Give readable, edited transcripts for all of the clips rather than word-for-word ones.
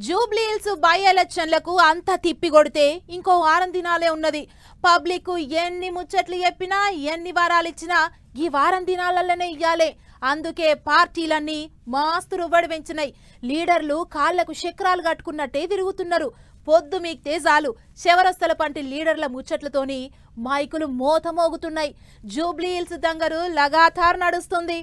Jubilee Hills by ఎలక్షన్లకు అంత తిప్పికొడితే ఇంకో వారం దినాలే ఉన్నది. పబ్లిక్ ఎన్ని ముచ్చట్లు చెప్పినా ఎన్ని వారాలు ఇచ్చినా ఈ వారం దినాలలోనే ఇయ్యాలే. అందుకే పార్టీలన్నీ మాస్తు రువ్వడి పెంచినాయి. లీడర్లు కాళ్లకు చక్రాలు కట్టుకున్నట్టే తిరుగుతున్నారు. పొద్దు మీక్తే చాలు శవరస్తల పంటి లీడర్ల ముచ్చట్లతోని మైకులు మోతమోగుతున్నాయి. జూబ్లీహిల్స్ దంగరు లగాతార్ నడుస్తుంది.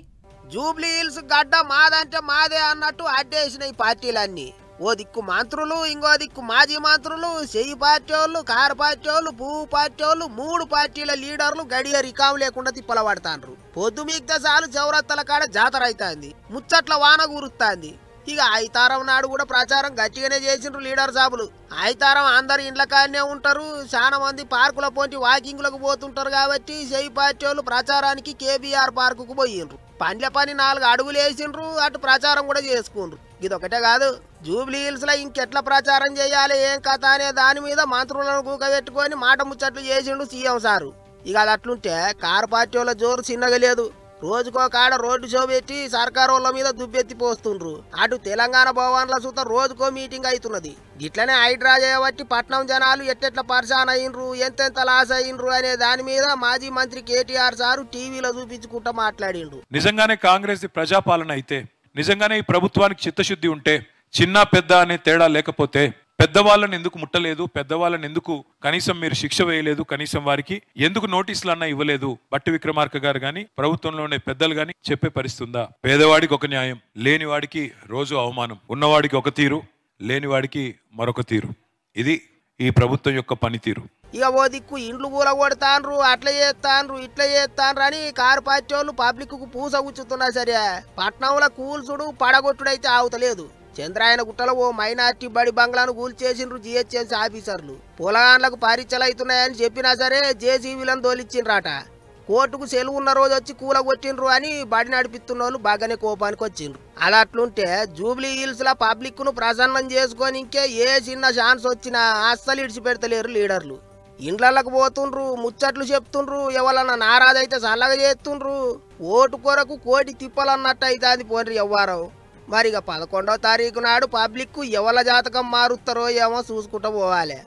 జూబ్లీహిల్స్ గడ్డ మాదంటే మాదే అన్నట్టు అడ్డేసినాయి పార్టీలన్నీ. ఓ దిక్కు మంత్రులు, ఇంకో దిక్కు మాజీ మంత్రులు, చెయ్యి పార్టీ వాళ్ళు, కారు పార్టీ వాళ్ళు, పువ్వు పార్టీ వాళ్ళు, 3 పార్టీల లీడర్లు గడియ రికాం లేకుండా తిప్పల పడతాండ్రు. పొద్దు మీక్తే చాలు చౌరత్తల కాడ జాతర అవుతాంది, ముచ్చట్ల వాన కూరుస్తాంది. ఇక ఐతారం నాడు కూడా ప్రచారం గట్టిగానే చేసిండ్రు లీడర్ సాబులు. ఐతారం అందరు ఇండ్ల కాడనే ఉంటారు. చాలా మంది పార్కుల పోటీ వాకింగ్లకు పోతుంటారు కాబట్టి చెయ్యి పార్టీ వాళ్ళు ప్రచారానికి కేబీఆర్ పార్కుకు పోయిండ్రు. పండ్ల పని 4 అడుగులు వేసిండ్రు, అటు ప్రచారం కూడా చేసుకుండ్రు. ఇదొకటే కాదు, జూబ్లీహిల్స్ లో ఇంకెట్లా ప్రచారం చేయాలి ఏం కథ అనే దాని మీద మంత్రులను కూకబెట్టుకొని మాట ముచ్చట్లు చేసిండు సీఎం సారు. ఇక అది అట్లుంటే కారు పార్టీ వాళ్ళ జోరు చిన్నగా లేదు. రోజుకో కాడ రోడ్డు షో పెట్టి సర్కారు వాళ్ళ మీద దుబ్బెత్తి పోస్తుండ్రు. అటు తెలంగాణ భవన్ల సుత రోజుకో మీటింగ్ అవుతున్నది. ఇట్లనే హైడ్రా చేయబట్టి పట్నం జనాలు ఎట్టెట్లా పరిశాన్ అయ్యిండ్రు, ఎంతెంత లాస్ అయ్యిండ్రు అనే దాని మీద మాజీ మంత్రి కేటీఆర్ సారు టీవీలో చూపించుకుంటా మాట్లాడిండ్రు. నిజంగానే కాంగ్రెస్ ప్రజాపాలన అయితే, నిజంగానే ఈ ప్రభుత్వానికి చిత్తశుద్ధి ఉంటే, చిన్న పెద్ద అనే తేడా లేకపోతే, పెద్దవాళ్ళని ఎందుకు ముట్టలేదు, పెద్దవాళ్ళని ఎందుకు కనీసం మీరు శిక్ష వేయలేదు, కనీసం వారికి ఎందుకు నోటీసులు అన్నా ఇవ్వలేదు, బట్టి విక్రమార్క గారు గాని ప్రభుత్వంలోనే పెద్దలు గాని చెప్పే పరిస్థితి ఉందా? పేదవాడికి ఒక న్యాయం, లేనివాడికి రోజు అవమానం, ఉన్నవాడికి ఒక తీరు, లేనివాడికి మరొక తీరు. ఇది ఈ ప్రభుత్వం యొక్క పనితీరు. ఇక ఓ దిక్కు ఇండ్లు కూల కొడతాండ్రు, అట్లా చేస్తాండ్రు, ఇట్లా చేస్తాండ్రు అని కారు పార్టీ వాళ్ళు పబ్లిక్ కు పూస కూర్చుతున్నా సరే పట్నంలో కూల్చుడు పడగొట్టుడైతే ఆవుతలేదు. చంద్రాయన గుట్టలో ఓ మైనార్టీ బడి బంగ్లాను కూల్చేసిండ్రు జిహెచ్ఎంసీ ఆఫీసర్లు. పొలగాండ్లకు పరీక్షలు అవుతున్నాయని చెప్పినా సరే జేసీబీలను తోలిచ్చిండ్రాట. కోర్టుకు సెలవు ఉన్న రోజు వచ్చి కూల కొట్టిండ్రు అని బడి నడిపిస్తున్న వాళ్ళు బాగానే కోపానికి వచ్చిండ్రు. అలా అట్లుంటే జూబ్లీహిల్స్ లో పబ్లిక్ ను ప్రసన్నం చేసుకొని ఇంకే ఏ చిన్న ఛాన్స్ వచ్చినా అస్సలు ఇడిచిపెడతలేరు లీడర్లు. ఇండ్లకు పోతుండ్రు, ముచ్చట్లు చెప్తుండ్రు, ఎవరన్నా నారాజైతే చల్లగా చేస్తుండ్రు. ఓటు కొరకు కోటి తిప్పలన్నట్టు అయితే అది పోండ్రి ఎవ్వారం. మరి ఇక 11వ తారీఖు నాడు పబ్లిక్ ఎవల జాతకం మారుస్తారో ఏమో చూసుకుంటూ పోవాలి.